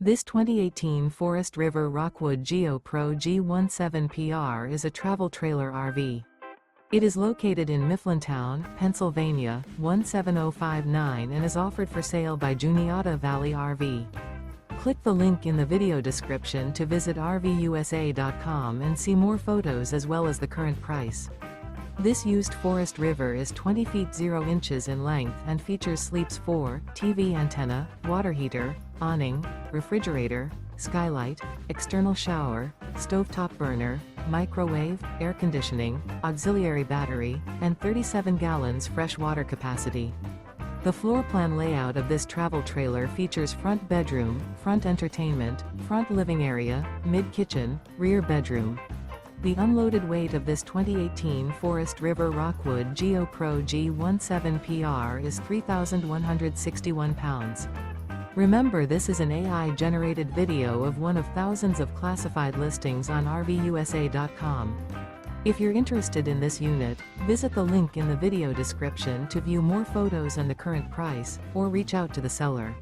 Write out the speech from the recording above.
This 2018 Forest River Rockwood Geo Pro G17PR is a travel trailer RV. It is located in Mifflintown, Pennsylvania, 17059 and is offered for sale by Juniata Valley RV. Click the link in the video description to visit RVUSA.com and see more photos as well as the current price. This used Forest River is 20 feet 0 inches in length and features Sleeps 4, TV antenna, water heater, awning, refrigerator, skylight, external shower, stovetop burner, microwave, air conditioning, auxiliary battery, and 37 gallons fresh water capacity. The floor plan layout of this travel trailer features front bedroom, front entertainment, front living area, mid-kitchen, rear bedroom. The unloaded weight of this 2018 Forest River Rockwood Geo Pro G17PR is 3,161 pounds. Remember, this is an AI-generated video of one of thousands of classified listings on RVUSA.com. If you're interested in this unit, visit the link in the video description to view more photos and the current price, or reach out to the seller.